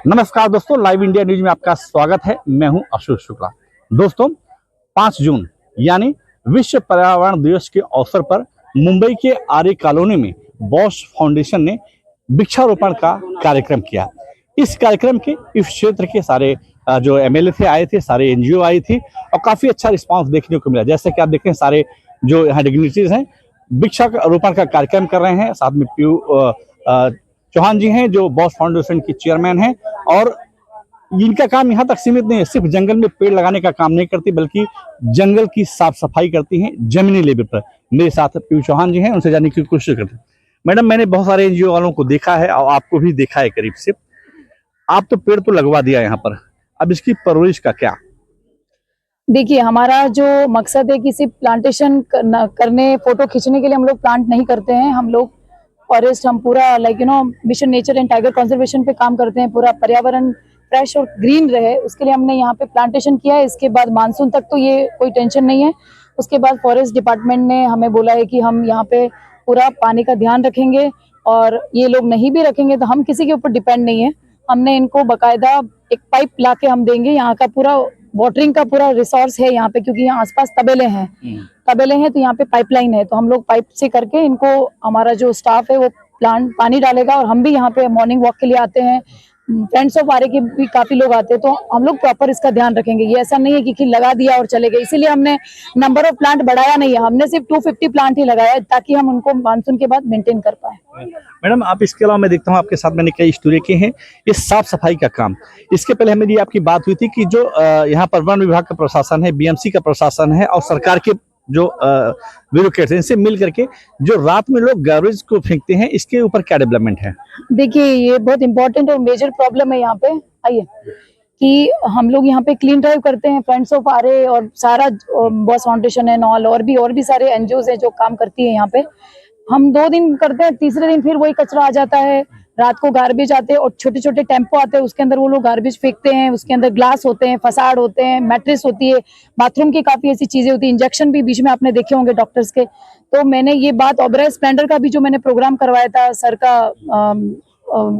नमस्कार दोस्तों, live India news में आपका स्वागत है। मैं हूं आशुष शुक्ला। दोस्तों, 5 जून यानी विश्व पर्यावरण दिवस के अवसर पर मुंबई के आर्य कॉलोनी में बॉश फाउंडेशन ने वृक्षारोपण का कार्यक्रम किया। इस कार्यक्रम के इस क्षेत्र के सारे जो एमएलए थे आए थे, सारे एनजीओ आई थी और काफी अच्छा रिस्पांस देखने को मिला। जैसे कि आप देखें, सारे जो यहाँ डिग्निटीज हैं वृक्षारोपण का कार्यक्रम कर रहे हैं। साथ में पीयू चौहान जी हैं जो बॉश फाउंडेशन की चेयरमैन हैं, और इनका काम यहाँ तक सीमित नहीं है, सिर्फ जंगल में पेड़ लगाने का काम नहीं करती बल्कि जंगल की साफ सफाई करती हैं जमीनी लेवल पर। मेरे साथ पीयू चौहान जी हैं, उनसे जानने की कोशिश करते हैं। मैडम, मैंने बहुत सारे एनजीओ वालों को देखा है और आपको भी देखा है करीब से। आप तो पेड़ तो लगवा दिया यहाँ पर, अब इसकी परवरिश का क्या? देखिए, हमारा जो मकसद है कि सिर्फ प्लांटेशन करने फोटो खींचने के लिए हम लोग प्लांट नहीं करते हैं। हम लोग फॉरेस्ट, हम पूरा mission nature and tiger conservation पे काम करते हैं। पूरा पर्यावरण फ्रेश और ग्रीन रहे, उसके लिए हमने यहाँ पे प्लांटेशन किया है। इसके बाद मानसून तक तो ये कोई टेंशन नहीं है। उसके बाद फॉरेस्ट डिपार्टमेंट ने हमें बोला है कि हम यहाँ पे पूरा पानी का ध्यान रखेंगे, और ये लोग नहीं भी रखेंगे तो हम किसी के ऊपर डिपेंड नहीं है। हमने इनको बकायदा एक पाइप ला के हम देंगे। यहाँ का पूरा वाटरिंग का पूरा रिसोर्स है यहाँ पे, क्योंकि यहाँ आसपास तबेले हैं तो यहाँ पे पाइपलाइन है, तो हम लोग पाइप से करके इनको, हमारा जो स्टाफ है वो प्लांट पानी डालेगा, और हम भी यहाँ पे मॉर्निंग वॉक के लिए आते हैं। फ्रेंड्स ऑफ आर्य के भी काफी लोग आते हैं, तो हम लोग प्रॉपर इसका ध्यान रखेंगे। ये ऐसा नहीं है कि लगा दिया और चले गए। इसीलिए हमने नंबर ऑफ प्लांट बढ़ाया नहीं है, हमने सिर्फ 250 प्लांट ही लगाया है ताकि हम उनको मानसून के बाद मेंटेन कर पाए। मैडम, आप इसके अलावा मैं देखता हूँ आपके साथ मैंने कई स्टोरी किए हैं, ये साफ सफाई का काम। इसके पहले मेरी आपकी बात हुई थी कि जो यहाँ पर वन विभाग का प्रशासन है, बीएमसी का प्रशासन है और सरकार के जो ब्यूरोक्रेट्स हैं, इनसे मिल करके जो रात में लोग गार्बेज को फेंकते हैं, इसके ऊपर क्या डेवलपमेंट है? देखिए, ये बहुत इंपॉर्टेंट और मेजर प्रॉब्लम है यहाँ पे। आइए, कि हम लोग यहाँ पे क्लीन ड्राइव करते हैं, फ्रेंड्स ऑफ आर्य और सारा बॉश फाउंडेशन है, नॉल और भी सारे एनजीओ हैं जो काम करती है यहाँ पे। हम 2 दिन करते हैं, तीसरे दिन फिर वही कचरा आ जाता है। रात को गार्बेज आते हैं और छोटे छोटे टेम्पो आते हैं, उसके अंदर वो लोग गार्बेज फेंकते हैं। उसके अंदर ग्लास होते हैं, फसाड होते हैं, मैट्रेस होती है, बाथरूम की काफी ऐसी चीजें होती है, इंजेक्शन भी बीच में आपने देखे होंगे डॉक्टर्स के। तो मैंने ये बात ओबराय स्प्लेंडर का भी जो मैंने प्रोग्राम करवाया था सर का,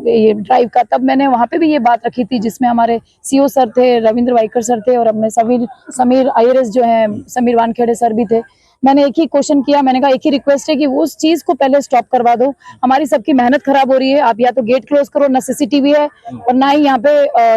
ये ड्राइव का, तब मैंने वहां पे भी ये बात रखी थी, जिसमें हमारे सीओ सर थे, रविंद्र वाइकर सर थे, और अपने समीर आईआरएस जो है, समीर वानखेड़े सर भी थे। मैंने एक ही क्वेश्चन किया, मैंने कहा एक ही रिक्वेस्ट है कि उस चीज को पहले स्टॉप करवा दो। हमारी सबकी मेहनत खराब हो रही है। आप या तो गेट क्लोज करो, ना सीसीटीवी है और ना ही यहाँ पे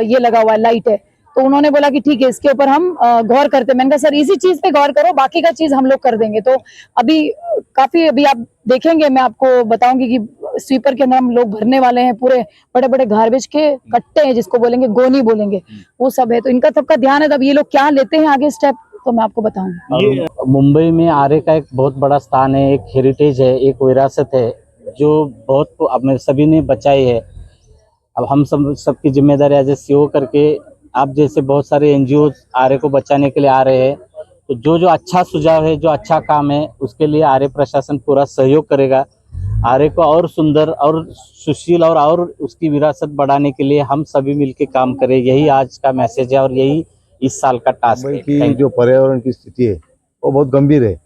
ये लगा हुआ है, लाइट है। तो उन्होंने बोला कि ठीक है, इसके ऊपर हम गौर करते हैं। मैंने कहा सर, इसी चीज पे गौर करो, बाकी का चीज हम लोग कर देंगे। तो अभी अभी आप देखेंगे, मैं आपको बताऊंगी कि स्वीपर के अंदर हम लोग भरने वाले हैं पूरे बड़े बड़े गार्बेज के कट्टे हैं, जिसको बोलेंगे गोनी बोलेंगे, वो सब है। तो इनका सबका ध्यान है। तब ये लोग क्या लेते हैं आगे स्टेप, तो मैं आपको बताऊंगी। मुंबई में आर्य का एक बहुत बड़ा स्थान है, एक हेरिटेज है, एक विरासत है जो बहुत अपने सभी ने बचाई है। अब हम सबकी जिम्मेदारी एज ए सीओ करके, आप जैसे बहुत सारे एनजीओ आर्य को बचाने के लिए आ रहे हैं, तो जो अच्छा सुझाव है, जो अच्छा काम है, उसके लिए आर्य प्रशासन पूरा सहयोग करेगा। आर्य को और सुंदर और सुशील और उसकी विरासत बढ़ाने के लिए हम सभी मिलकर काम करें, यही आज का मैसेज है और यही इस साल का टास्क है। की जो पर्यावरण की स्थिति है वो बहुत गंभीर है,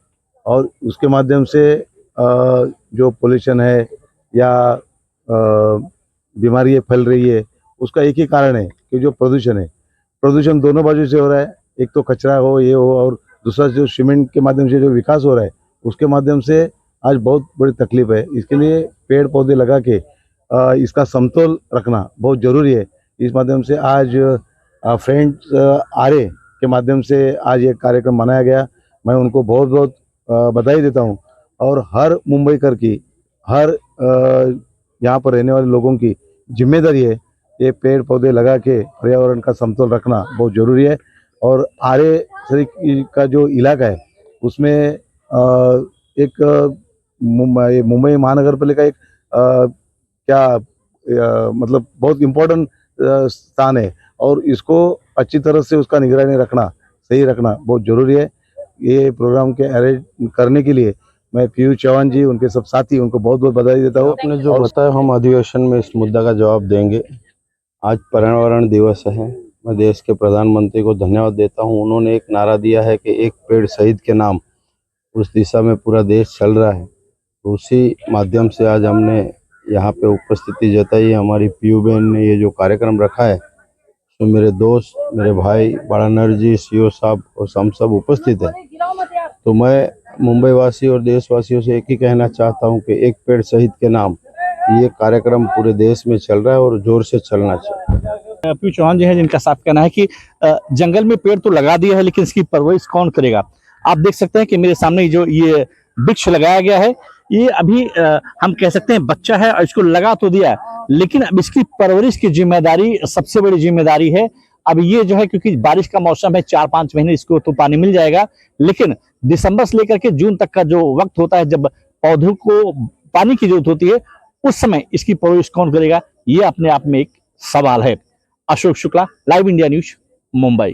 और उसके माध्यम से जो पोल्यूशन है या बीमारी फैल रही है, उसका एक ही कारण है कि जो प्रदूषण है। प्रदूषण दोनों बाजू से हो रहा है, एक तो कचरा हो, ये हो, और दूसरा जो सीमेंट के माध्यम से जो विकास हो रहा है, उसके माध्यम से आज बहुत बड़ी तकलीफ है। इसके लिए पेड़ पौधे लगा के इसका समतोल रखना बहुत ज़रूरी है। इस माध्यम से आज फ्रेंड्स आर्य के माध्यम से आज ये कार्यक्रम मनाया गया। मैं उनको बहुत बहुत बधाई देता हूँ, और हर मुंबईकर की, हर यहाँ पर रहने वाले लोगों की जिम्मेदारी है ये पेड़ पौधे लगा के पर्यावरण का समतोल रखना बहुत ज़रूरी है। और आर्य का जो इलाका है उसमें एक मुंबई महानगर पालिका एक मतलब बहुत इम्पोर्टेंट स्थान है, और इसको अच्छी तरह से उसका निगरानी रखना, सही रखना बहुत ज़रूरी है। ये प्रोग्राम के अरेंज करने के लिए मैं पीयू चौहान जी, उनके सब साथी, उनको बहुत बहुत बधाई देता हूँ। आपने जो बताया, हम अधिवेशन में इस मुद्दा का जवाब देंगे। आज पर्यावरण दिवस है, मैं देश के प्रधानमंत्री को धन्यवाद देता हूँ। उन्होंने एक नारा दिया है कि एक पेड़ शहीद के नाम, उस दिशा में पूरा देश चल रहा है। तो उसी माध्यम से आज हमने यहाँ पे उपस्थिति जताई। हमारी पीयू बहन ने ये जो कार्यक्रम रखा है, तो मेरे दोस्त, मेरे भाई बाड़ानर जी, सीओ साहब और हम सब उपस्थित हैं। तो मैं मुंबई वासी और देशवासियों से एक ही कहना चाहता हूँ कि एक पेड़ शहीद के नाम ये कार्यक्रम पूरे देश में चल रहा है और जोर से चलना चाहिए। पीयू चौहान जी हैं जिनका साफ कहना है कि जंगल में पेड़ तो लगा दिया है, लेकिन इसकी परवरिश कौन करेगा। आप देख सकते हैं कि मेरे सामने जो ये वृक्ष लगाया गया है, ये अभी हम कह सकते हैं बच्चा है और इसको लगा तो दिया है, लेकिन अब इसकी परवरिश की जिम्मेदारी सबसे बड़ी जिम्मेदारी है। अब ये जो है, क्योंकि बारिश का मौसम है, 4-5 महीने इसको तो पानी मिल जाएगा, लेकिन दिसंबर से लेकर के जून तक का जो वक्त होता है जब पौधों को पानी की जरूरत होती है, उस समय इसकी परवरिश कौन करेगा, ये अपने आप में एक सवाल है। Ashok Shukla, live India news, Mumbai.